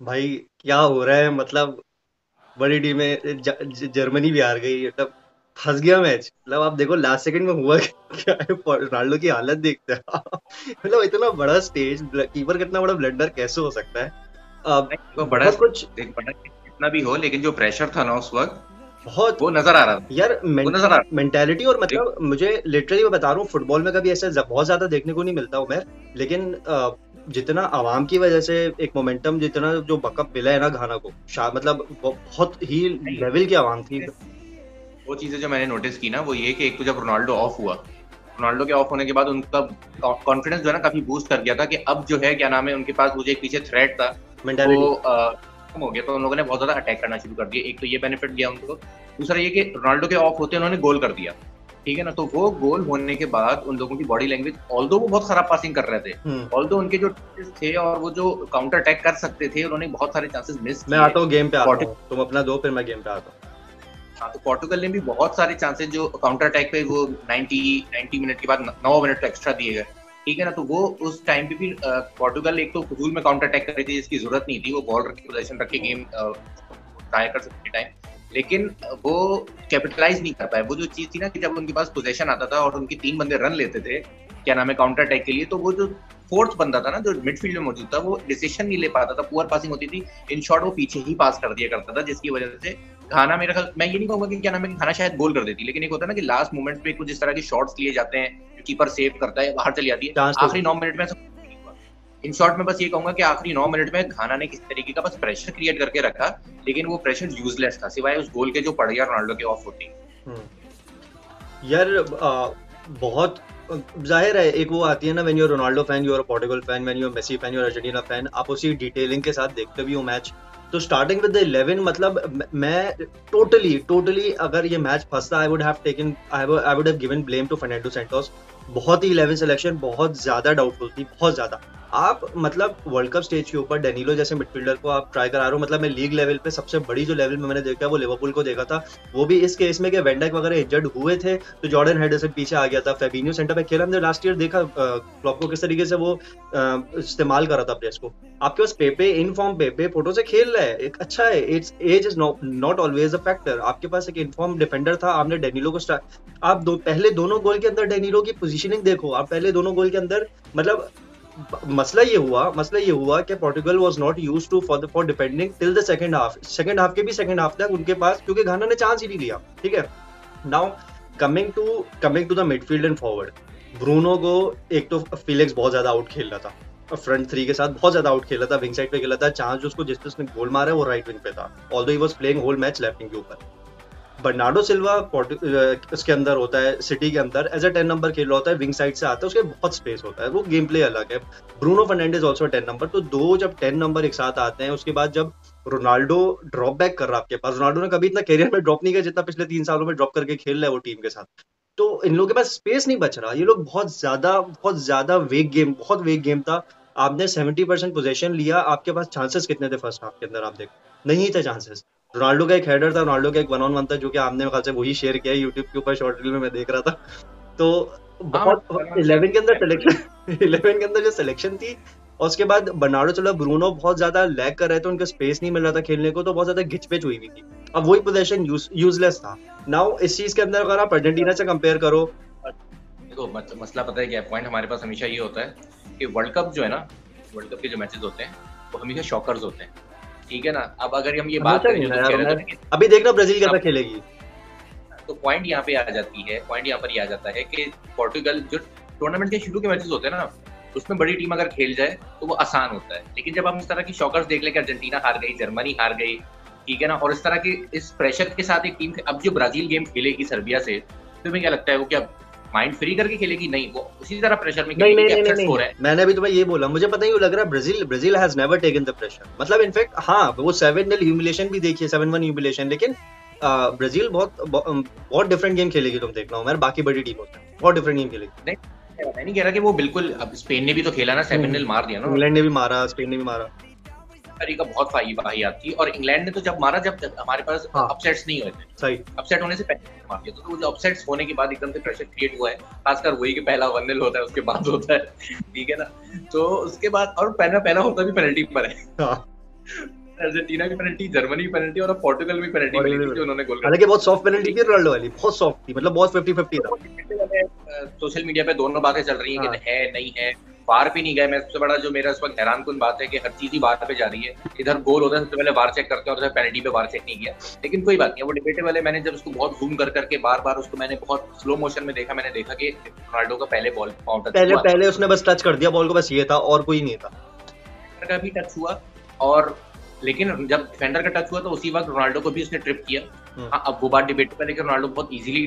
भाई क्या हो रहा है मतलब। बड़ी टीम में जर्मनी भी हार गई मतलब। फंस गया मैच मतलब आप देखो लास्ट सेकंड में हुआ क्या है। रोनाल्डो की हालत देखते हैं मतलब इतना बड़ा स्टेज कीपर कितना बड़ा ब्लंडर कैसे हो सकता है। नहीं, देखो बड़ा बहुत कुछ। देख बड़ा कितना भी हो, लेकिन जो प्रेशर था ना उस वक्त, बहुत वो नजर आ रहा था। यार वो नजर आ रहा मेंटेलिटी और था। मतलब मुझे लिटरली मैं बता रहा हूँ फुटबॉल में कभी ऐसा बहुत ज्यादा देखने को नहीं मिलता उमेर। लेकिन जितना आवाम की वजह से एक मोमेंटम जितना जो बकअप मिला है ना घाना को मतलब बहुत ही नहीं, लेवल की आवाम थी। वो चीजें जो मैंने नोटिस की ना, वो ये कि एक तो जब रोनाल्डो ऑफ हुआ, रोनाल्डो के ऑफ होने के बाद उनका कॉन्फिडेंस जो है ना काफी बूस्ट कर गया था कि अब जो है क्या नाम है, उनके पास वो जो एक पीछे थ्रेट था वो मेंटालिटी। खत्म हो गया। तो उन लोगों ने बहुत ज्यादा अटैक करना शुरू कर दिया। एक तो ये बेनिफिट दिया उनको। दूसरा ये कि रोनाल्डो के ऑफ होते उन्होंने गोल कर दिया। ठीक है ना, तो वो गोल होने के बाद उन लोगों की बॉडी लैंग्वेज, ऑल्दो वो बहुत खराब पासिंग कर रहे थे, हम्म। ऑल्दो उनके जो थे और वो जो काउंटर अटैक कर सकते थे, उन्होंने बहुत सारे चांसेस मिस मैं किए। आता हूँ गेम पे आता हूँ तुम अपना दो फिर मैं गेम पे आता हूँ। हाँ, तो पोर्टुगल ने भी बहुत सारे चांसेस जो काउंटर अटैक पे वो 90 मिनट के बाद 9 मिनट तो एक्स्ट्रा दिए गए। ठीक है ना, तो वो उस टाइम पे भी पोर्टुगल एक तो फजूल में काउंटर अटैक कर रही थी जिसकी जरूरत नहीं थी। वो बॉल रख के पोजीशन रख के गेम ट्राई कर सकते टाइम, लेकिन वो कैपिटलाइज नहीं कर पाए। वो जो चीज थी ना कि जब उनके पास पोजीशन आता था और उनके 3 बंदे रन लेते थे क्या नाम है काउंटर अटैक के लिए, तो वो जो फोर्थ बंदा था ना जो मिडफील्ड में मौजूद था, वो डिसीजन नहीं ले पाता था। पुअर पासिंग होती थी, इन शॉर्ट वो पीछे ही पास कर दिया करता था, जिसकी वजह से घाना, मेरा ख्याल, मैं ये नहीं कहूंगा कि क्या नाम है कि घाना शायद गोल कर देती, लेकिन एक होता है ना कि लास्ट मोमेंट पे कुछ इस तरह के शॉट्स लिए जाते हैं, कीपर सेव करता है, बाहर चली जाती है चांस तो आखिरी 9 मिनट में। ऐसा नहीं हुआ। इन शॉर्ट में बस ये कहूंगा कि आखिरी 9 मिनट में घाना ने किसी तरीके का बस प्रेशर क्रिएट करके रखा, लेकिन वो प्रेशर यूजलेस था सिवाय उस गोल के जो पड़ गया रोनाल्डो के ऑफ होती। हम्म। यार बहुत जाहिर है एक वो आती है ना when you are Ronaldo fan you are Portugal fan when you are Messi fan you are Argentina fan आप उसी डिटेलिंग के साथ देखते भी हो मैच। तो स्टार्टिंग विद द 11 मतलब मैं टोटली टोटली अगर ये मैच फंसता I would have taken I would have given blame to Fernando Santos. बहुत ही 11 सिलेक्शन बहुत ज्यादा डाउटफुल थी बहुत ज्यादा। आप मतलब वर्ल्ड कप स्टेज के ऊपर डेनिलो जैसे मिडफील्डर को आप ट्राई करा रहे हो मतलब मैं लीग लेवल पे सबसे बड़ी जो लेवल में मैंने देखा वो लिवरपूल को देखा था। वो भी इस केस में कि वेंडक वगैरह इंजर्ड हुए थे तो जॉर्डन हैंडरसन पीछे आ गया था फेबिन्यो सेंटर बैक खेला हमने लास्ट ईयर देखा क्लॉप को किस तरीके से वो इस्तेमाल कर रहा था प्लेयर्स को। आपके पास पेपे इन फॉर्म पेपे फोटो से खेल रहा है एक अच्छा है its age is not always a factor. आपके पास एक इनफॉर्म डिफेंडर था आपने डेनिलो को आप पहले दोनों गोल के अंदर डेनिलो की पोजीशनिंग देखो आप पहले दोनों गोल के अंदर मतलब मसला ये हुआ कि Portugal was not used to for defending till the second half के भी सेकंड हाफ तक उनके पास क्योंकि घाना ने चांस ही नहीं लिया। ठीक है। Now coming to the midfield and forward Bruno को एक तो फिलिक्स बहुत ज्यादा आउट खेल रहा था फ्रंट थ्री के साथ बहुत ज्यादा आउट खेला था विंग साइड पे खेला था चांस जो उसको जिस उसने गोल मारा है वो राइट विंग पे था although he was playing whole match left wing के ऊपर। बर्नार्डो सिल्वा उसके अंदर होता है सिटी के अंदर एज अ 10 नंबर खेल रहा होता है विंग साइड से आता है उसके बहुत स्पेस होता है वो गेम प्ले अलग है। ब्रूनो फर्नांडिस ऑल्सो 10 नंबर तो दो जब 10 नंबर एक साथ आते हैं उसके बाद जब रोनाल्डो ड्रॉप बैक कर रहा है आपके पास रोनाल्डो ने कभी इतना करियर में ड्रॉप नहीं किया जितना पिछले 3 सालों में ड्रॉप करके खेल रहा है वो टीम के साथ। तो इन लोगों के पास स्पेस नहीं बच रहा ये लोग बहुत ज्यादा वेग गेम था। आपने 70% पोजेशन लिया आपके पास चांसेस कितने थे फर्स्ट हाफ के अंदर आप देखो नहीं थे चांसेस। रोनाल्डो का एक हेडर था रोनाल्डो का एक वन ऑन वन था जो कि आपने मेरे ख्याल से वही शेयर किया यूट्यूब के ऊपर शॉर्ट रील में मैं देख रहा था। तो हाँ, बहुत मैं शेयर 11 के अंदर सिलेक्शन 11 के अंदर जो सिलेक्शन थी और उसके बाद बर्नार्डो चला ब्रूनो बहुत ज्यादा लैग कर रहे थे उनको स्पेस नहीं मिल रहा था खेलने को तो बहुत ज्यादा घिचपिच हुई हुई थी। अब वही पोजीशन यूजलेस था। नाउ इस चीज के अंदर अगर आप अर्जेंटीना से कंपेयर करो। देखो मसला पता है क्या है? पॉइंट हमारे पास हमेशा ये होता है कि वर्ल्ड कप जो है ना, वर्ल्ड कप के जो मैचेस होते हैं वो हमेशा शॉकर्स होते हैं। ठीक है ना, अब अगर हम ये बात हमेशा करें नहीं जो ना तुम यार कह रहे मैं थे ना कि अभी देखना ब्राजील कैसा खेलेगी। तो पॉइंट यहाँ पे आ जाती है, पॉइंट यहाँ पर ये आ जाता है कि पोर्टुगल जो टूर्नामेंट के शुरू के मैचेस होते हैं ना, उसमें बड़ी टीम अगर खेल जाए तो वो आसान होता है। लेकिन जब हम इस तरह की शॉकर्स देख लें कि अर्जेंटीना हार गई, जर्मनी हार गई, ठीक है ना, और इस तरह के इस प्रेशर के साथ एक टीम, अब जो ब्राजील गेम खेलेगी सर्बिया से, तुम्हें क्या लगता है वो क्या माइंड फ्री करके खेलेगी? नहीं, वो उसी तरह प्रेशर में नहीं खेलेगी नहीं कि नहीं नहीं अपसेट्स हो नहीं रहे हैं। मैंने अभी तुम्हें ये बोला मुझे पता ही लग रहा है Brazil Brazil has never taken the pressure मतलब इनफैक्ट हाँ वो 7-0 ह्यूमिलेशन भी देखिए 7-1 ह्यूमिलेशन लेकिन ब्राजील बहुत बहुत डिफरेंट गेम खेलेगी तुम देखना हो यार बाकी बड़ी टीमों से बहुत डिफरेंट गेम खेलेगी। नहीं, मैं नहीं कह रहा कि वो बिल्कुल, अब स्पेन ने भी तो खेला ना, 7-0 मार दिया ना इंग्लैंड ने भी मारा स्पेन ने भी मारा। तरीका बहुत वाहियात थी। और इंग्लैंड ने तो जब मारा, जब हमारे पास हाँ अपसेट्स नहीं हुए थे, सही। अपसेट होने से पहले मार दिया, तो वो जो अपसेट्स होने के बाद एकदम से प्रेशर क्रिएट हुआ है, खासकर वही कि पहला 1-0 होता है उसके बाद होता है, ठीक है ना, तो उसके बाद और पहला पहला होता भी पेनल्टी पर है। हाँ अर्जेंटीना की पेनल्टी, जर्मनी की पेनल्टी और अब पोर्टुगल में पेनल्टी मिली थी जो उन्होंने गोल कर हालांकि बहुत सॉफ्ट पेनल्टी थी रोनाल्डो वाली, बहुत सॉफ्ट थी, मतलब बहुत 50-50 था। सोशल मीडिया पे दोनों बातें चल रही हैं कि है नहीं है, वार पे नहीं गए। मैं सबसे बड़ा जो मेरा इस वक्त हैरानकुन बात है कि हर चीज ही वार पे जा रही है। इधर गोल होता है सबसे पहले वार चेक करते हैं और उधर पेनल्टी पे वार चेक नहीं किया, लेकिन कोई बात नहीं, वो डिबेटेबल है। मैंने जब उसको बहुत जूम कर करके बार बार उसको मैंने बहुत स्लो मोशन में देखा, मैंने देखा कि रोनाल्डो का पहले बॉल पहले उसने बस टच कर दिया बॉल को, बस ये था और कोई नहीं था। का भी टच हुआ, और लेकिन जब डिफेंडर का टच हुआ तो उसी वक्त रोनाल्डो को भी उसने ट्रिप किया। हाँ, अब वो बात डिबेटेबल है कि रोनाल्डो बहुत इजीली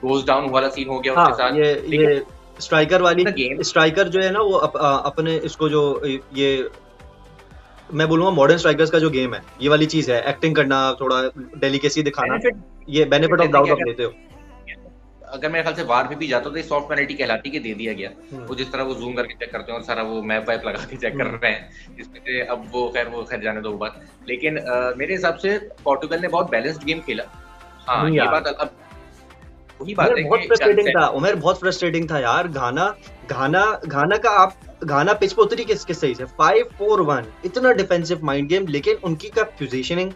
गोज डाउन वाला सीन हो गया उसके साथ। ये स्ट्राइकर वाली स्ट्राइकर जो है ना वो अपने इसको जो ये मैं बोलूंगा मॉडर्न स्ट्राइकर्स का जो गेम है, ये वाली चीज है, एक्टिंग करना, थोड़ा डेलिकेसी दिखाना, ये बेनिफिट ऑफ डाउट आप लेते हो। अगर मेरे ख्याल से वार पे भी जाता तो सॉफ्ट पेनल्टी कहलाती कि दे दिया गया। वो जिस तरह वो जूम करके चेक करते हैं और सारा वो मैप वैप लगा के चेक कर रहे हैं, जिसमें से अब वो खैर जाने दो बात। लेकिन मेरे हिसाब से पोर्टुगल ने बहुत बैलेंस्ड गेम खेला। हाँ, ये बात अब वही बात है, बहुत फ्रस्ट्रेटिंग था उमेर, बहुत फ्रस्ट्रेटिंग था यार। घाना पिच पे उतरी किस सही से 5-4-1, इतना डिफेंसिव माइंड गेम, लेकिन उनकी का पोजीशनिंग,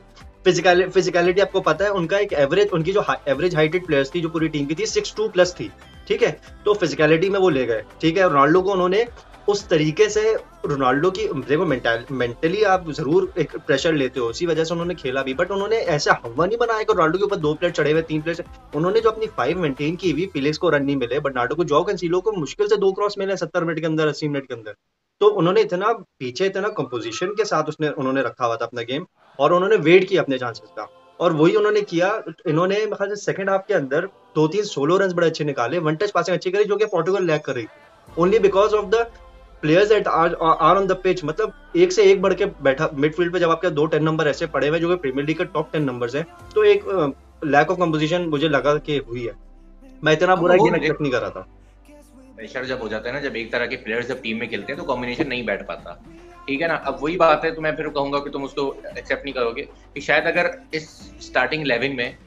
फिजिकलिटी आपको पता है, उनका एक एवरेज, उनकी जो एवरेज हाइटेड प्लेयर्स थी जो पूरी टीम की थी 6'2" प्लस थी, ठीक है, तो फिजिकलिटी में वो ले गए, ठीक है। रोनाल्डो को उन्होंने उस तरीके से, रोनाल्डो की देखो मेंटली आप जरूर एक प्रेशर लेते हो, उसी वजह से उन्होंने खेला भी, बट उन्होंने ऐसा हवा नहीं बनाया कि रोनाल्डो के ऊपर 2 प्लेयर चढ़े हुए, 3 प्लेयर, उन्होंने जो अपनी 5 मेंटेन की हुई, फिलिक्स को रन नहीं मिले, बर्नार्डो को, जॉ कैंसिलो को मुश्किल से 2 क्रॉस मिले 70 मिनट के अंदर, 80 मिनट के अंदर, तो उन्होंने इतना पीछे, इतना कंपोजिशन के साथ उन्होंने रखा हुआ था अपना गेम, और उन्होंने वेट किया अपने चांसेस का, और वही उन्होंने किया। इन्होंने मतलब सेकंड हाफ के अंदर 2-3 सोलो रन बड़े अच्छे निकाले, वन टच पासिंग अच्छी करी, जो कि पोर्टुगल लैग कर रही थी, only because of the players that are on the pitch. मतलब एक से एक बढ़ के बैठा मिडफील्ड पे, जब आपके 2 10 नंबर ऐसे पड़े हुए जो कि प्रीमियर लीग के टॉप 10 नंबर्स हैं, तो एक लैक ऑफ कंपोजिशन मुझे लगा कि हुई है। मैं इतना बुरा गेम एक्सपेक्ट नहीं कर रहा था। प्रेशर जब हो जाता है ना, जब एक तरह के प्लेयर्स जब टीम में खेलते हैं तो कॉम्बिनेशन नहीं बैठ पाता, ठीक है ना। अब वही बात है, तो मैं फिर कहूंगा कि तुम उसको एक्सेप्ट नहीं करोगे कि शायद अगर इस स्टार्टिंग 11 में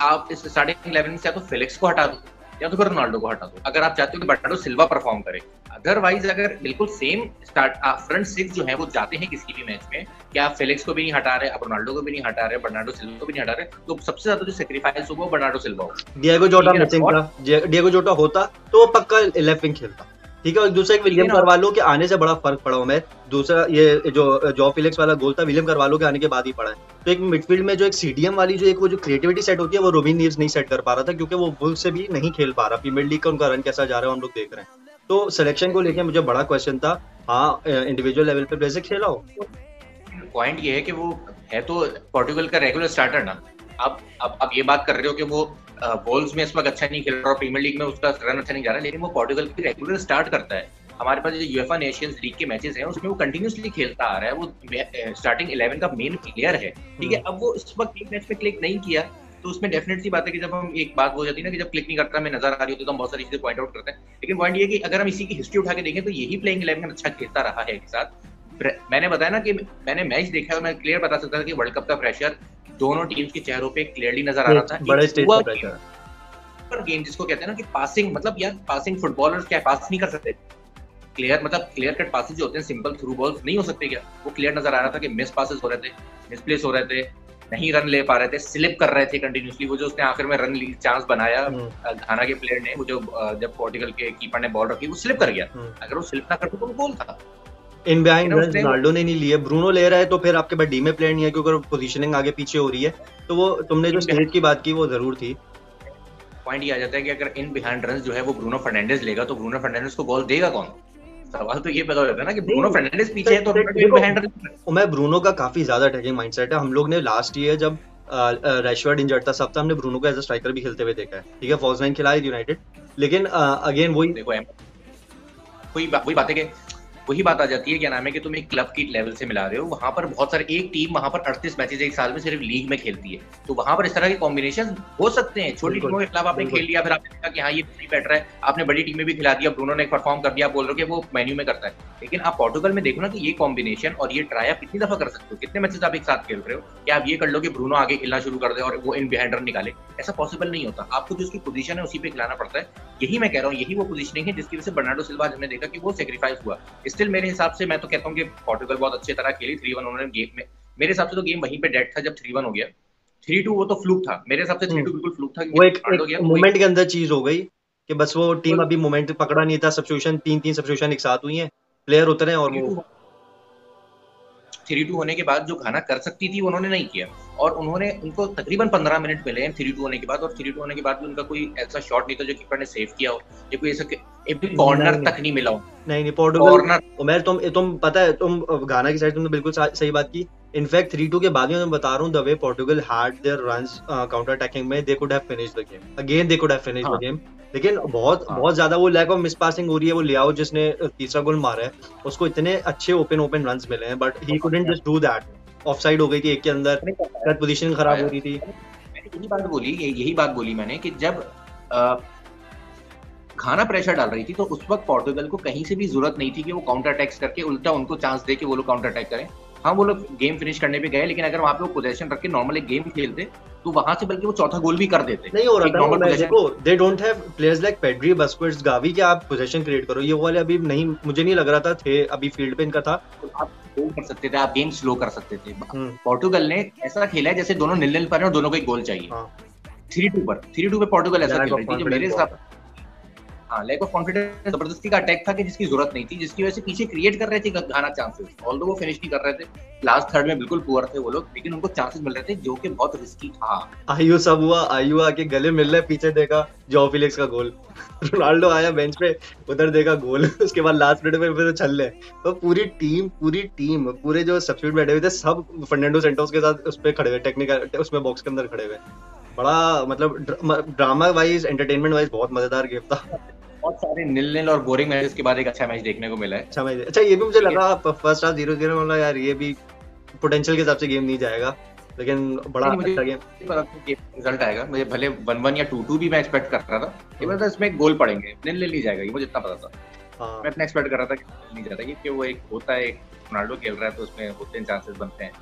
आप इस स्टार्टिंग 11 में से या तो फिलिक्स को हटा दो या तो फिर रोनाल्डो को हटा दो, अगर आप चाहते हो कि बर्नार्डो सिल्वा परफॉर्म करे। अदरवाइज अगर बिल्कुल सेम फ्रंट 6 जो है वो जाते हैं किसी भी मैच में, कि आप फिलिक्स को भी नहीं हटा रहे, आप रोनाल्डो को भी नहीं हटा रहे, बर्नार्डो सिल्वा को भी नहीं हटा रहे, तो सबसे ज्यादा जो सैक्रिफाइस होगा वो बर्नार्डो सिल्वा होगा। डिएगो जोटा मिसिंग था, डिएगो जोटा होता तो वो पक्का लेफ्ट विंग खेलता, ठीक है। और दूसरा एक विलियम करवालो के आने से बड़ा फर्क पड़ा उमेर, दूसरा ये जो फिलिक्स वाला गोल था विलियम करवालो के आने के बाद ही पड़ा है। तो एक मिडफील्ड में जो एक सीडीएम वाली जो एक वो जो क्रिएटिविटी सेट होती है, वो रूबिन नीव्स नहीं सेट कर पा रहा था, क्योंकि वो वुल्व्स से भी नहीं खेल पा रहा। प्रीमियर लीग का उनका रन कैसा जा रहा है हम लोग देख रहे हैं, तो सिलेक्शन को लेकर मुझे बड़ा क्वेश्चन था। हाँ, इंडिविजुअल लेवल पे प्लेयर खेला हो, पॉइंट ये है कि वो है तो पोर्टुगल का रेगुलर स्टार्टर ना। अब ये बात कर रहे हो कि वो बॉल्स में इस वक्त अच्छा नहीं खेल रहा और प्रीमियर लीग में उसका रन अच्छा नहीं जा रहा, लेकिन वो पोर्टुगल की रेगुलर स्टार्ट करता है। हमारे पास जो यूएफए नेशंस लीग के मैचेस हैं उसमें वो कंटिन्यूसली खेलता आ रहा है, वो स्टार्टिंग 11 का मेन प्लेयर है, ठीक है। अब वो इस वक्त एक मैच में क्लिक नहीं किया, तो उसमें डेफिनेट सी बात है कि जब हम एक बात हो जाती है ना कि जब क्लिक नहीं करता हमें नजर आ रही होती है तो हम बहुत सारी चीजें पॉइंट आउट करते हैं, लेकिन पॉइंट ये कि अगर हम इसी की हिस्ट्री उठा के देखें तो यही प्लेइंग 11 अच्छा खेलता रहा है एक साथ। मैंने बताया ना कि मैंने मैच देखा और मैं क्लियर बता सकता था कि वर्ल्ड कप का प्रेशर दोनों टीम्स के चेहरों पे क्लियरली नजर आ रहा था। बड़े स्टेज पे प्रेशर गेम जिसको कहते हैं ना कि पासिंग, मतलब यार पासिंग फुटबॉलर्स क्या पास नहीं कर सकते, क्लियर कट पासेस जो होते हैं सिंपल थ्रू बॉल्स नहीं हो सकते क्या? वो क्लियर नजर आ रहा था कि मिस पासेस हो रहे थे, मिसप्लेस हो रहे थे, नहीं रन ले पा रहे थे, स्लिप कर रहे थे कंटिन्यूसली। वो जो उसने आखिर में रन चांस बनाया घाना के प्लेयर ने, वो जो जब पोर्टुगल के कीपर ने बॉल रखी वो स्लिप कर गया, अगर वो स्लिप ना करते तो वो गोल था। इन बिहाइंड रन्स रोनाल्डो ने नहीं लिए, ब्रूनो ले रहा है, तो फिर आपके पास डी में प्लेयर नहीं है, क्योंकि पोजीशनिंग आगे पीछे हो रही है। तो वो तुमने जो स्टेज की बात की वो जरूर थी। पॉइंट ये आ जाता है कि अगर इन बिहाइंड रन्स जो है वो ब्रूनो फर्नांडिस लेगा तो ब्रूनो फर्नांडिस को बॉल देगा कौन? सवाल तो ये पैदा होता है ना कि ब्रूनो फर्नांडिस पीछे है तो बिहाइंड रन्स। मैं ब्रूनो का काफी ज्यादा अटैकिंग माइंडसेट है। हम लोग ने लास्ट ईयर जब रैशवर्ड इंजर्ड था सब था, हमने ब्रूनो को एज अ स्ट्राइकर भी खेलते हुए देखा है, ठीक है, फॉल्स नाइन खिलाया यूनाइटेड, लेकिन अगेन वही बात है कि वही बात आ जाती है, क्या नाम है कि तुम एक क्लब की लेवल से मिला रहे हो, वहां पर बहुत सारे, एक टीम वहां पर 38 मैचेस एक साल में सिर्फ लीग में खेलती है, तो वहां पर इस तरह के कॉम्बिनेशन हो सकते हैं। छोटी टीमों के खिलाफ आपने खेल लिया, फिर आपने देखा कि हाँ ये सही बैटर है, आपने बड़ी टीम में भी खिला दिया, ब्रूनो ने परफॉर्म कर दिया, बोल रहे हो कि वो मेन्यू में करता है, लेकिन आप पोर्टुगल में देखो ना कि ये कॉम्बिनेशन और ये ट्राई आप कितनी दफा कर सकते हो, कितने मैचेस आप एक साथ खेल रहे हो, क्या आप ये कर लो कि ब्रूनो आगे खेलना शुरू कर दे और वो इन बिहाइंड रन निकाले? ऐसा पॉसिबल नहीं होता, आपको जो उसकी पोजीशन है उसी पे खिलाना पड़ता है। यही मैं कह रहा हूँ, यही वो पोजीशनिंग है जिसकी वजह से बर्नार्डो सिल्वा हमने देखा कि वो सैक्रिफाइस हुआ। स्टिल मेरे हिसाब से मैं तो कहता हूँ कि पोर्टुगल बहुत अच्छी तरह खेली, 3-1 उन्होंने मेरे हिसाब से तो गेम वहीं पे डेड था जब 3-1 हो गया। 3-2 वो तो फ्लूक था, मेरे हिसाब से 3-2 बिल्कुल फ्लूक था, वो क्योंकि एक रोनाल्डो गया तो वो मोमेंट के अंदर चीज हो गई कि बस वो टीम बिल्कुल अभी मोमेंट पकड़ा नहीं था, सब्स्टिट्यूशन तीन तीन सब्स्टिट्यूशन एक साथ हुई हैं, प्लेयर उतरे और वो 3-2 होने के बाद जो घाना कर सकती थी उन्होंने नहीं किया, और उन्होंने उनको तकरीबन 15 मिनट मिले हैं 3-2 होने के बाद, और 3-2 होने के बाद भी उनका कोई ऐसा शॉट नहीं था जो कीपर ने सेव किया हो, या कोई ऐसा एक भी कॉर्नर नहीं तक नहीं मिला हो। नहीं पोर्टुगल, कॉर्नर उमेर तुम पता है, तुम गाना की साइड तुमने बिल्कुल सही बात की। इनफैक्ट 3-2 के बाद में मैं बता रहा हूँ, the way Portugal had their runs counter attacking में, they could have finished the game again, they could have finished the हाँ गेम। लेकिन बहुत हाँ बहुत ज्यादा वो लैक ऑफ मिस पासिंग हो रही है। वो लियाओ जिसने तीसरा गोल मारा है, उसको इतने अच्छे ओपन रन्स मिले हैं, but he couldn't just do that. Offside हो गई थी एक के अंदर, नहीं कर पाया। पोजीशन खराब हो रही थी। मैंने यही बात बोली मैंने कि जब घाना प्रेशर डाल रही थी तो उस वक्त पोर्टुगल को कहीं से भी जरूरत नहीं थी कि वो काउंटर अटैक्स करके उल्टा उनको चांस दे कि वो लोग काउंटर अटैक करें। हाँ वो लोग गेम फिनिश करने पे गए, लेकिन अगर वहां पे वो पोजीशन रख के नॉर्मल एक गेम खेलते तो वहां से बल्कि वो चौथा गोल भी कर देते। नहीं हो रहा एक था नॉर्मल मैं पोजीशन देखो, they don't have players like Pedri, Busquets, Gavi कि आप पोजीशन क्रिएट करो। ये वाले अभी नहीं, मुझे नहीं लग रहा था थे अभी फील्ड पे इनका था। आप गोल कर सकते थे, आप गेम स्लो कर सकते थे। पोर्टुगल ने ऐसा खेला है जैसे दोनों निल पर हैं और दोनों को एक गोल चाहिए। 3-2 पे पोर्टुगल ऐसा खेल रही थी जो मेरे हिसाब लैक ऑफ कॉन्फिडेंस, जबरदस्ती का अटैक था कि जिसकी जरूरत नहीं थी, जिसकी वजह से पीछे क्रिएट कर रहे थे घाना चांसेस, ऑल्दो वो फिनिश नहीं कर रहे थे। लास्ट थर्ड में बिल्कुल पुअर थे वो लोग, लेकिन उनको चांसेस मिल रहे थे जो कि बहुत रिस्की था। आयु सब हुआ, आयु आके गले मिल रहे, पीछे देखा जॉ फिलिक्स का गोल, रोनाल्डो आया बेंच पे, उधर देखा गोल, उसके बाद लास्ट मिनट में फिर छल ले। तो पूरी टीम पूरे जो सब्स्टिट्यूट बैठे हुए थे सब फर्नांडो सेंटोस के साथ उस पे खड़े हुए, टेक्निकल उसमें बॉक्स के अंदर खड़े हुए। बड़ा मतलब ड्रामा वाइज, एंटरटेनमेंट वाइज बहुत मजेदार गेम था। बहुत सारे निल और बोरिंग मैचेस के बाद एक अच्छा मैच देखने को मिला है। अच्छा ये भी मुझे लगा फर्स्ट हाफ 0-0 मतलब यार ये भी पोटेंशियल के हिसाब से गेम नहीं जाएगा, लेकिन बड़ा अच्छा गेम। रिजल्ट आएगा, मुझे भले 1-1 या 2-2 भी मैं एक्सपेक्ट कर रहा था, लेकिन तो इसमें गोल पड़ेंगे, निल नहीं जाएगा, ये मुझे इतना पता था। मैं इतना एक्सपेक्ट कर रहा था कि नहीं जाता, क्योंकि वो एक होता है, रोनाल्डो खेल रहा है तो उसमें होते हैं चांसेस बनते हैं।